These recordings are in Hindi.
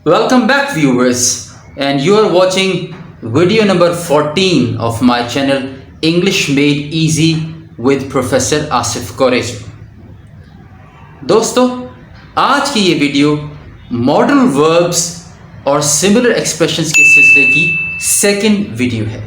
Welcome back viewers, and you are watching video number 14 of my channel English Made Easy with Professor Asif Qureshi। दोस्तों, आज की ये वीडियो मॉडल वर्ब्स और सिमिलर एक्सप्रेशंस के सिलसिले की सेकंड वीडियो है।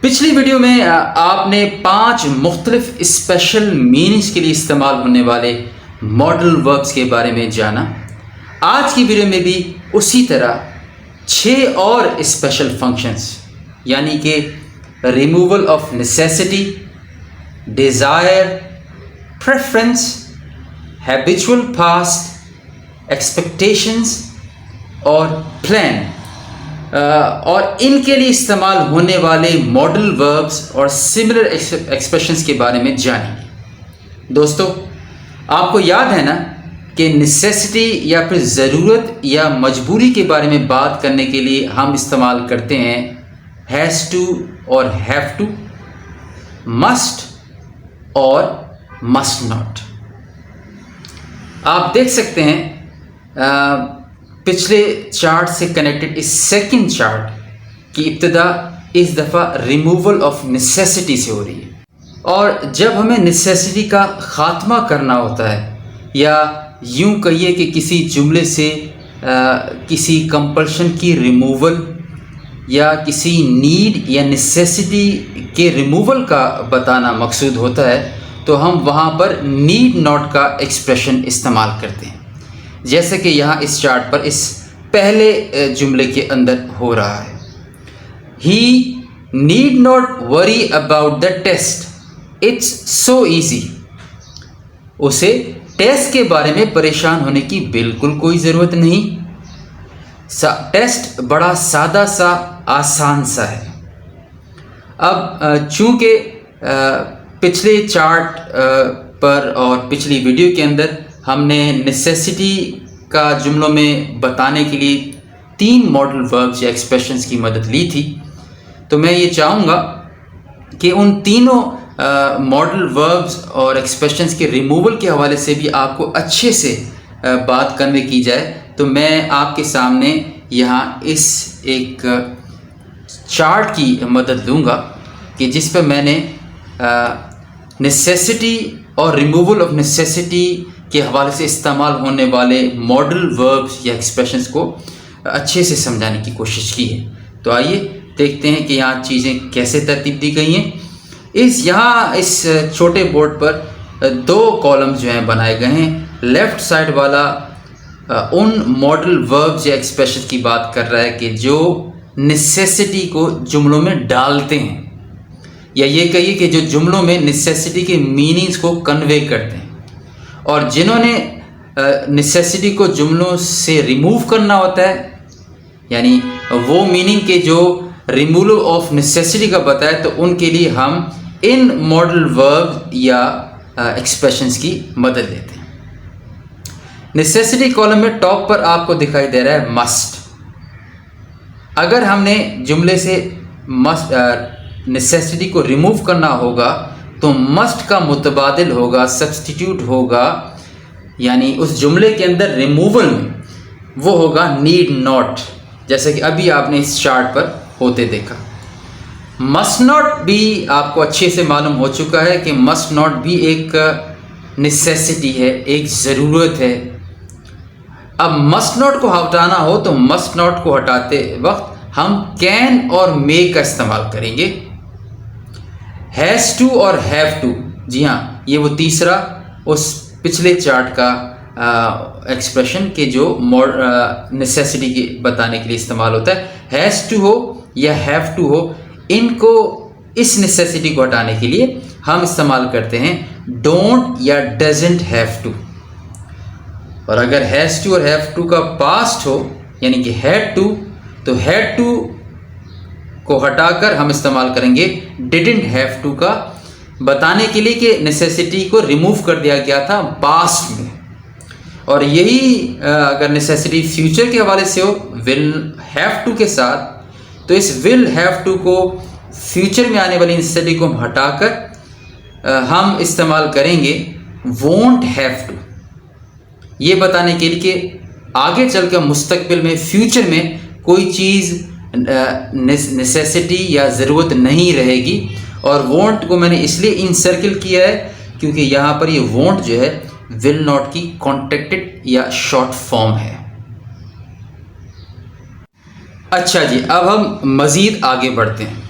पिछली वीडियो में आपने 5 मुख्तलिफ स्पेशल मीनिंग्स के लिए इस्तेमाल होने वाले मॉडल वर्ब्स के बारे में जाना। आज की वीडियो में भी उसी तरह 6 और स्पेशल फंक्शंस यानी कि removal of necessity, desire, preference, habitual past, expectations और प्लान और इनके लिए इस्तेमाल होने वाले मॉडल वर्ब्स और सिमिलर एक्सप्रेशंस के बारे में जानेंगे। दोस्तों, आपको याद है ना कि नेसेसिटी या फिर ज़रूरत या मजबूरी के बारे में बात करने के लिए हम इस्तेमाल करते हैं हैज़ टू और हैव टू, मस्ट और मस्ट नॉट। आप देख सकते हैं पिछले चार्ट से कनेक्टेड इस सेकंड चार्ट की इब्तिदा इस दफ़ा रिमूवल ऑफ नेसेसिटी से हो रही है। और जब हमें नेसेसिटी का ख़ात्मा करना होता है या यूं कहिए कि किसी जुमले से किसी कंपल्शन की रिमूवल या किसी नीड या नेसेसिटी के रिमूवल का बताना मकसूद होता है, तो हम वहाँ पर नीड नॉट का एक्सप्रेशन इस्तेमाल करते हैं, जैसे कि यहाँ इस चार्ट पर इस पहले जुमले के अंदर हो रहा है। He need not worry about the test, it's so easy. उसे टेस्ट के बारे में परेशान होने की बिल्कुल कोई ज़रूरत नहीं। टेस्ट बड़ा सादा सा, आसान सा है। अब चूँकि पिछले चार्ट पर और पिछली वीडियो के अंदर हमने नेसेसिटी का जुमलों में बताने के लिए 3 मॉडल वर्ब्स या एक्सप्रेशंस की मदद ली थी, तो मैं ये चाहूँगा कि उन तीनों मॉडल वर्ब्स और एक्सप्रेशंस के रिमूवल के हवाले से भी आपको अच्छे से बात करने की जाए। तो मैं आपके सामने यहाँ इस एक चार्ट की मदद लूँगा कि जिस पर मैंने नेसेसिटी और रिमूवल ऑफ नेसेसिटी के हवाले से इस्तेमाल होने वाले मॉडल वर्ब्स या एक्सप्रेशंस को अच्छे से समझाने की कोशिश की है। तो आइए देखते हैं कि यहाँ चीज़ें कैसे तरतीब दी गई हैं। इस छोटे बोर्ड पर 2 कॉलम्स जो हैं बनाए गए हैं। लेफ़्ट साइड वाला उन मॉडल वर्ब्स या एक्सप्रेशन की बात कर रहा है कि जो नेसेसिटी को जुमलों में डालते हैं, या ये कहिए कि जो जुमलों में नेसेसिटी के मीनिंग्स को कन्वे करते हैं। और जिन्होंने नेसेसिटी को जुमलों से रिमूव करना होता है, यानी वो मीनिंग के जो रिमूवल ऑफ नेसेसिटी का बताए, तो उनके लिए हम इन मॉडल वर्ब या एक्सप्रेशंस की मदद लेते हैं। नेसेसिटी कॉलम में टॉप पर आपको दिखाई दे रहा है मस्ट। अगर हमने जुमले से मस्ट नेसेसिटी को रिमूव करना होगा तो मस्ट का मुतबादिल होगा, सब्स्टिट्यूट होगा, यानी उस जुमले के अंदर रिमूवल में वो होगा नीड नॉट, जैसे कि अभी आपने इस चार्ट पर होते देखा। मस्ट नॉट भी आपको अच्छे से मालूम हो चुका है कि मस्ट नॉट भी एक नेसेसिटी है, एक ज़रूरत है। अब मस्ट नॉट को हटाना हो तो मस्ट नॉट को हटाते वक्त हम कैन और मे का इस्तेमाल करेंगे। हैज़ टू और हैव टू, जी हाँ, ये वो तीसरा उस पिछले चार्ट का एक्सप्रेशन के जो नेसेसिटी की बताने के लिए इस्तेमाल होता है। हैज़ टू हो या हैव टू हो, इनको इस नेसेसिटी को हटाने के लिए हम इस्तेमाल करते हैं डोंट या डजंट हैव टू। और अगर हैज़ टू और हैव टू का पास्ट हो यानी कि हैड टू, तो हैड टू को हटाकर हम इस्तेमाल करेंगे डिडंट हैव टू का, बताने के लिए कि नेसेसिटी को रिमूव कर दिया गया था पास्ट में। और यही अगर नेसेसिटी फ्यूचर के हवाले से हो विल हैव टू के साथ, तो इस विल हैव टू को फ्यूचर में आने वाली नेसेसिटी को हटाकर हम इस्तेमाल करेंगे वोंट हैव टू, ये बताने के लिए कि आगे चलकर मुस्तकबिल में, फ्यूचर में कोई चीज़ नेसेसिटी या ज़रूरत नहीं रहेगी। और वॉन्ट को मैंने इसलिए इनसर्किल किया है क्योंकि यहाँ पर ये वॉन्ट जो है विल नॉट की कॉन्ट्रैक्टेड या शॉर्ट फॉर्म है। अच्छा जी, अब हम मज़ीद आगे बढ़ते हैं।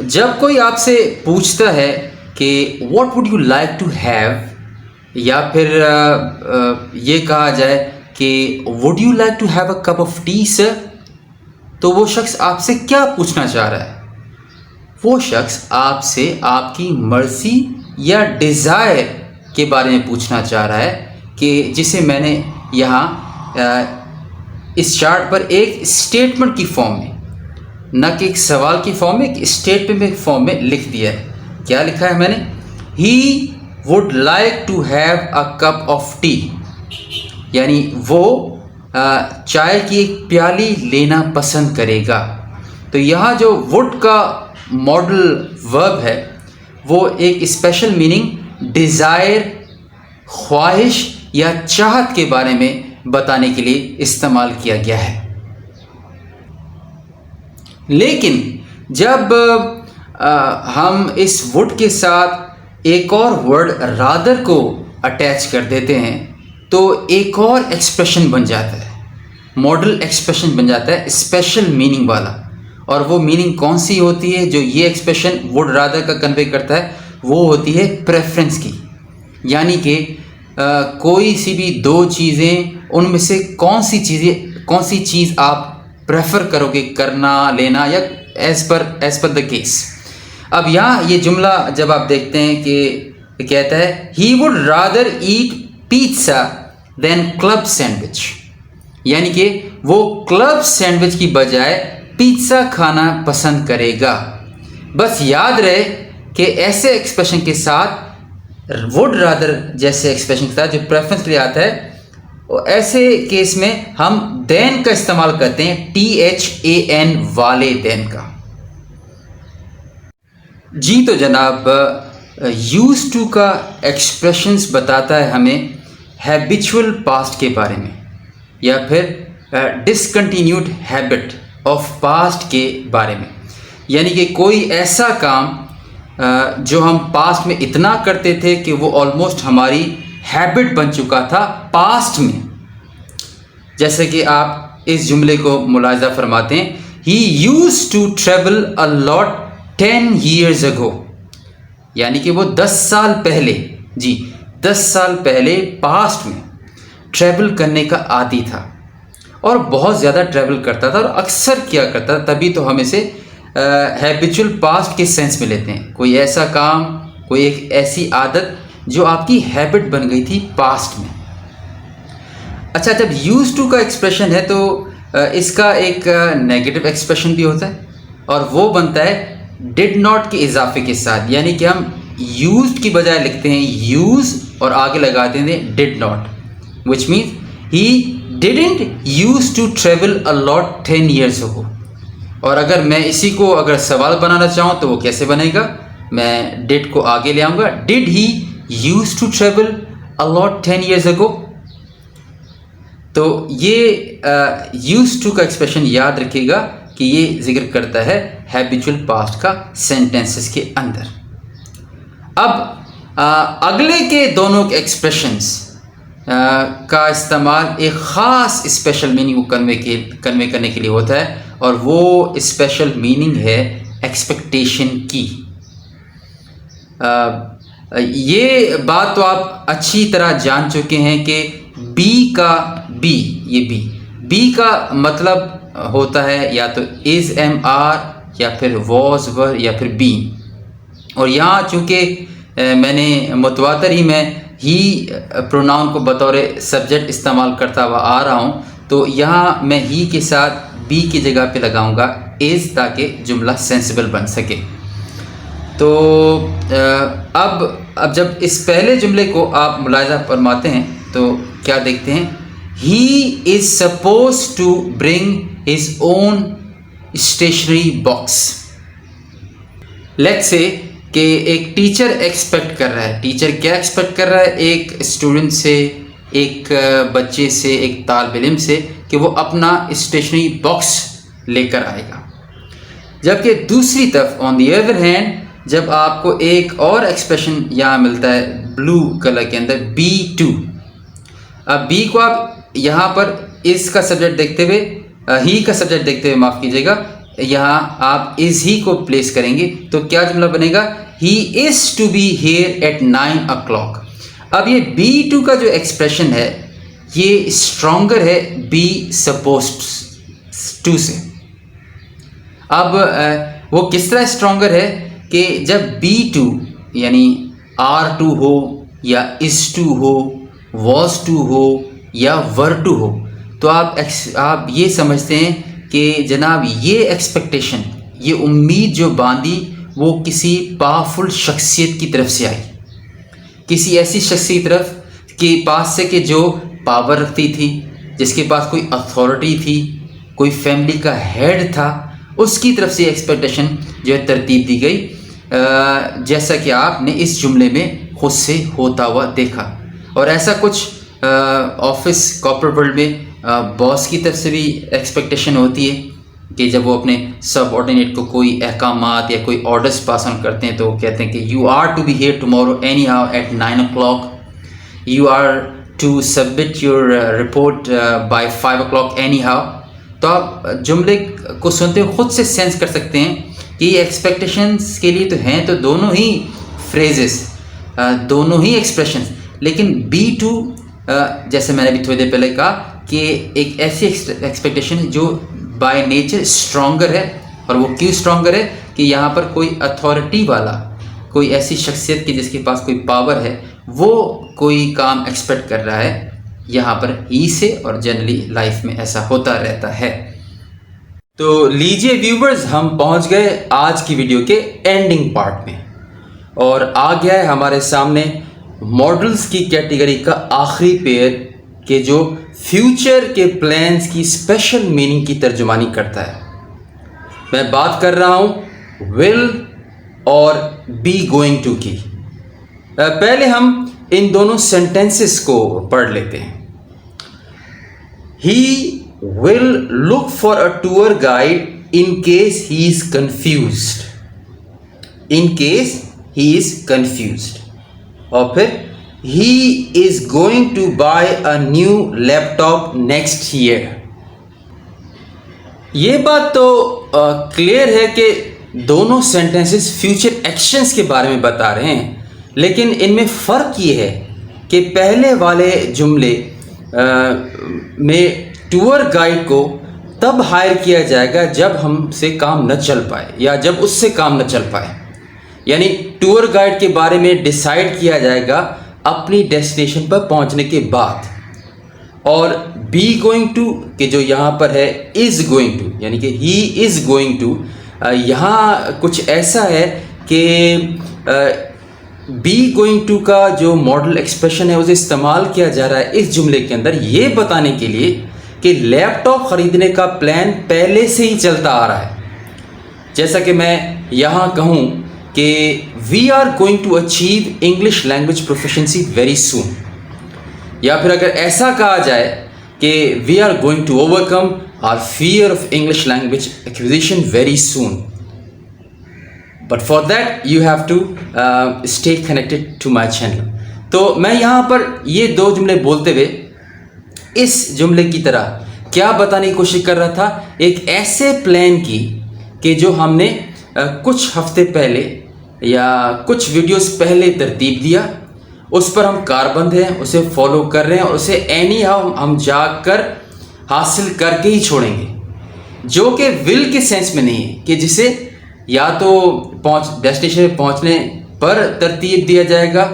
जब कोई आपसे पूछता है कि what would you like to have, या फिर ये कहा जाए कि would you like to have a cup of tea sir, तो वो शख्स आपसे क्या पूछना चाह रहा है? वो शख्स आपसे आपकी मर्ज़ी या डिज़ायर के बारे में पूछना चाह रहा है, कि जिसे मैंने यहाँ इस चार्ट पर एक स्टेटमेंट की फॉर्म में, न कि एक सवाल की फॉर्म में, एक स्टेटमेंट फॉर्म में लिख दिया है। क्या लिखा है मैंने? He would like to have a cup of tea, यानी वो चाय की एक प्याली लेना पसंद करेगा। तो यहाँ जो वुड का मॉडल वर्ब है वो एक स्पेशल मीनिंग डिज़ायर, ख्वाहिश या चाहत के बारे में बताने के लिए इस्तेमाल किया गया है। लेकिन जब हम इस वुड के साथ एक और वर्ड रादर को अटैच कर देते हैं तो एक और एक्सप्रेशन बन जाता है, मॉडल एक्सप्रेशन बन जाता है स्पेशल मीनिंग वाला। और वो मीनिंग कौन सी होती है जो ये एक्सप्रेशन वुड रादर का कन्वे करता है? वो होती है प्रेफरेंस की, यानी कि कोई सी भी दो चीज़ें, उनमें से कौन सी चीज़ आप प्रेफर करोगे करना, लेना, या एज़ पर द केस। अब यहाँ ये जुमला जब आप देखते हैं कि कहता है he would rather eat pizza than club sandwich, यानी कि वो क्लब सैंडविच की बजाय पिज़्ज़ा खाना पसंद करेगा। बस याद रहे कि ऐसे एक्सप्रेशन के साथ, वुड रादर जैसे एक्सप्रेशन के साथ जो प्रेफरेंस के लिए आता है, और ऐसे केस में हम देन का इस्तेमाल करते हैं, THAN वाले देन का। जी तो जनाब, यूज टू का एक्सप्रेशंस बताता है हमें हैबिचुअल पास्ट के बारे में, या फिर डिसकंटिन्यूड हैबिट ऑफ पास्ट के बारे में। यानी कि कोई ऐसा काम जो हम पास्ट में इतना करते थे कि वो ऑलमोस्ट हमारी हैबिट बन चुका था पास्ट में। जैसे कि आप इस जुमले को मुलाहिज़ा फरमाते हैं, he used to travel a lot 10 years ago, यानी कि वो 10 साल पहले, जी 10 साल पहले पास्ट में ट्रैवल करने का आदी था और बहुत ज़्यादा ट्रैवल करता था और अक्सर किया करता था। तभी तो हम इसे हैबिचुअल पास्ट के सेंस में लेते हैं। कोई ऐसा काम, कोई एक ऐसी आदत जो आपकी हैबिट बन गई थी पास्ट में। अच्छा, जब यूज टू का एक्सप्रेशन है तो इसका एक नेगेटिव एक्सप्रेशन भी होता है और वो बनता है डिड नॉट के इजाफे के साथ, यानी कि हम यूज्ड की बजाय लिखते हैं यूज और आगे लगाते हैं did not, which means he didn't use to travel a lot 10 years ago। और अगर मैं इसी को अगर सवाल बनाना चाहूँ तो वो कैसे बनेगा? मैं डिड को आगे ले आऊँगा, did he use to travel a lot 10 years ago। तो ये यूज टू का एक्सप्रेशन याद रखिएगा कि ये जिक्र करता है हैबिचुअल पास्ट का सेंटेंसेस के अंदर। अब अगले के दोनों एक्सप्रेशंस का इस्तेमाल एक ख़ास स्पेशल मीनिंग को कन्वे करने के लिए होता है और वो स्पेशल मीनिंग है एक्सपेक्टेशन की। ये बात तो आप अच्छी तरह जान चुके हैं कि बी का मतलब होता है या तो इज़ MR या फिर वॉज वर या फिर बी। और यहाँ चूँकि मैंने मुतवातर ही में ही प्रोनाउन को बतौर सब्जेक्ट इस्तेमाल करता हुआ आ रहा हूँ, तो यहाँ मैं ही के साथ बी की जगह पे लगाऊंगा इज़, ताकि जुमला सेंसिबल बन सके। तो अब जब इस पहले जुमले को आप मुलाहिज़ा फरमाते हैं तो क्या देखते हैं? He is suppose to bring his own stationery box. Let's say कि एक टीचर एक्सपेक्ट कर रहा है, टीचर क्या एक्सपेक्ट कर रहा है? एक स्टूडेंट से एक बच्चे से, एक तालिब इल्म से कि वो अपना स्टेशनरी बॉक्स लेकर आएगा। जबकि दूसरी तरफ ऑन द अदर हैंड जब आपको एक और एक्सप्रेशन यहाँ मिलता है ब्लू कलर के अंदर B2। अब B को आप यहाँ पर इस का सब्जेक्ट देखते हुए, ही का सब्जेक्ट देखते हुए माफ़ कीजिएगा, यहाँ आप इज़ ही को प्लेस करेंगे तो क्या जुमला बनेगा, he is to be here at 9 o'clock। अब ये B2 का जो एक्सप्रेशन है ये स्ट्रॉन्गर है बी सपोज्ड टू से। अब वो किस तरह स्ट्रॉन्गर है कि जब B2 यानी R2 हो या is to हो, was to हो या were to हो तो आप ये समझते हैं कि जनाब ये एक्सपेक्टेशन, ये उम्मीद जो बांधी वो किसी पावरफुल शख्सियत की तरफ से आई, किसी ऐसी शख्सियत की तरफ के पास से कि जो पावर रखती थी, जिसके पास कोई अथॉरिटी थी, कोई फैमिली का हेड था, उसकी तरफ से एक्सपेक्टेशन जो है तरतीब दी गई, जैसा कि आपने इस जुमले में खुद से होता हुआ देखा। और ऐसा कुछ ऑफिस कॉर्पोरेट वर्ल्ड में बॉस की तरफ से भी एक्सपेक्टेशन होती है कि जब वो अपने सबऑर्डिनेट को कोई अहकामात या कोई ऑर्डर्स पास ऑन करते हैं तो वो कहते हैं कि you are to be here tomorrow anyhow at 9 o'clock, you are to submit your report by 5 o'clock anyhow. तो आप जुमले को सुनते हुए खुद से सेंस कर सकते हैं कि ये एक्सपेक्टेशंस के लिए तो हैं तो दोनों ही फ्रेजेस, दोनों ही एक्सप्रेशंस, लेकिन B2 जैसे मैंने अभी थोड़ी देर पहले कहा कि एक ऐसी एक्सपेक्टेशन है जो बाय नेचर स्ट्रॉन्गर है। और वो क्यों स्ट्रॉन्गर है कि यहाँ पर कोई अथॉरिटी वाला, कोई ऐसी शख्सियत की जिसके पास कोई पावर है, वो कोई काम एक्सपेक्ट कर रहा है यहाँ पर ही से, और जनरली लाइफ में ऐसा होता रहता है। तो लीजिए व्यूवर्स, हम पहुँच गए आज की वीडियो के एंडिंग पार्ट में और आ गया है हमारे सामने मॉडल्स की कैटेगरी का आखिरी पेयर के जो फ्यूचर के प्लान्स की स्पेशल मीनिंग की तर्जुमानी करता है। मैं बात कर रहा हूं विल और बी गोइंग टू की। पहले हम इन दोनों सेंटेंसेस को पढ़ लेते हैं। He will look for a tour guide in case he is confused, in case he is confused. और फिर he is going to buy a new laptop next year। ये बात तो क्लियर है कि दोनों सेंटेंसेस फ्यूचर एक्शंस के बारे में बता रहे हैं, लेकिन इनमें फ़र्क ये है कि पहले वाले जुमले में टूर गाइड को तब हायर किया जाएगा जब हमसे काम न चल पाए या जब उससे काम न चल पाए, यानी टूर गाइड के बारे में डिसाइड किया जाएगा अपनी डेस्टिनेशन पर पहुंचने के बाद। और बी गोइंग टू के जो यहाँ पर है इज़ गोइंग टू, यानी कि ही इज़ गोइंग टू, यहाँ कुछ ऐसा है कि बी गोइंग टू का जो मॉडल एक्सप्रेशन है उसे इस्तेमाल किया जा रहा है इस जुमले के अंदर ये बताने के लिए कि लैपटॉप ख़रीदने का प्लान पहले से ही चलता आ रहा है। जैसा कि मैं यहाँ कहूँ कि we are going to achieve English language proficiency very soon, या फिर अगर ऐसा कहा जाए कि we are going to overcome our fear of English language acquisition very soon, but for that you have to stay connected to my channel. तो मैं यहाँ पर ये दो जुमले बोलते हुए इस जुमले की तरह क्या बताने की कोशिश कर रहा था, एक ऐसे प्लान की कि जो हमने कुछ हफ्ते पहले या कुछ वीडियोस पहले तरतीब दिया, उस पर हम कारबंद हैं, उसे फॉलो कर रहे हैं और उसे एनी हाउ हम जाकर हासिल करके ही छोड़ेंगे, जो कि विल के सेंस में नहीं है कि जिसे या तो डेस्टिनेशन में पहुंचने पर तरतीब दिया जाएगा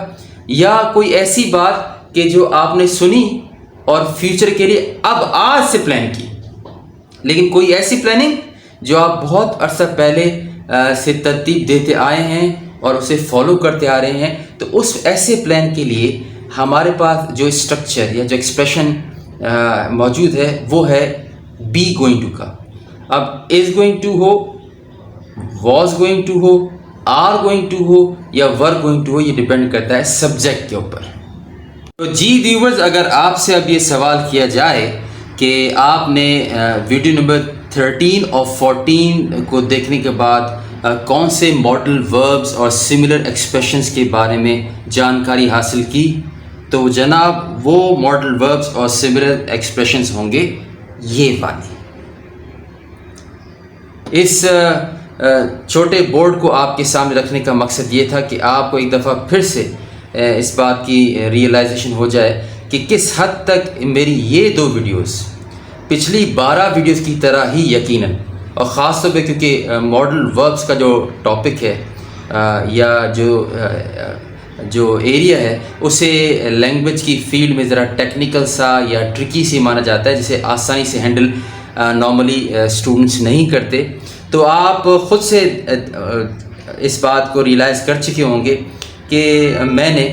या कोई ऐसी बात कि जो आपने सुनी और फ्यूचर के लिए अब आज से प्लान की, लेकिन कोई ऐसी प्लानिंग जो आप बहुत अरसा पहले से तरतीब देते आए हैं और उसे फॉलो करते आ रहे हैं, तो उस ऐसे प्लान के लिए हमारे पास जो स्ट्रक्चर या जो एक्सप्रेशन मौजूद है वो है बी गोइंग टू का। अब इज़ गोइंग टू हो, वॉज गोइंग टू हो, आर गोइंग टू हो या वर गोइंग टू हो, ये डिपेंड करता है सब्जेक्ट के ऊपर। तो जी व्यूवर्स, अगर आपसे अब ये सवाल किया जाए कि आपने वीडियो नंबर 13 और 14 को देखने के बाद कौन से मॉडल वर्ब्स और सिमिलर एक्सप्रेशंस के बारे में जानकारी हासिल की, तो जनाब वो मॉडल वर्ब्स और सिमिलर एक्सप्रेशंस होंगे ये वाले। इस छोटे बोर्ड को आपके सामने रखने का मकसद ये था कि आपको एक दफ़ा फिर से इस बात की रियलाइजेशन हो जाए कि किस हद तक मेरी ये 2 वीडियोस पिछली 12 वीडियोस की तरह ही यकीनन, और ख़ास तौर पे क्योंकि मॉडल वर्ब्स का जो टॉपिक है या जो एरिया है उसे लैंग्वेज की फील्ड में ज़रा टेक्निकल सा या ट्रिकी सी माना जाता है, जिसे आसानी से हैंडल नॉर्मली स्टूडेंट्स नहीं करते। तो आप ख़ुद से इस बात को रियलाइज़ कर चुके होंगे कि मैंने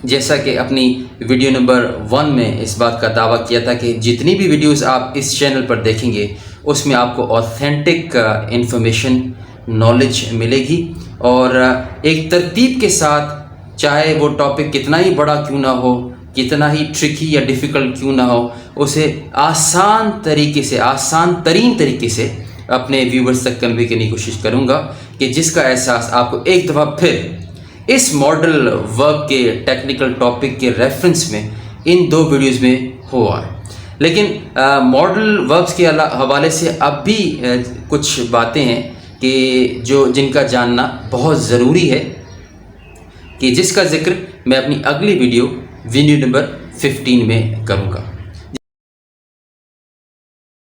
जैसा कि अपनी वीडियो नंबर 1 में इस बात का दावा किया था कि जितनी भी वीडियोस आप इस चैनल पर देखेंगे उसमें आपको ऑथेंटिक इंफॉर्मेशन, नॉलेज मिलेगी, और एक तरतीब के साथ, चाहे वो टॉपिक कितना ही बड़ा क्यों ना हो, कितना ही ट्रिकी या डिफ़िकल्ट क्यों ना हो, उसे आसान तरीके से, आसान तरीन तरीके से अपने व्यूवर्स तक कन्वे करने की कोशिश करूँगा कि जिसका एहसास आपको एक दफ़ा फिर इस मॉडल वर्ब के टेक्निकल टॉपिक के रेफरेंस में इन 2 वीडियोस में हुआ है। लेकिन मॉडल वर्ब्स के हवाले से अब भी कुछ बातें हैं कि जिनका जानना बहुत ज़रूरी है, कि जिसका ज़िक्र मैं अपनी अगली वीडियो नंबर 15 में करूँगा।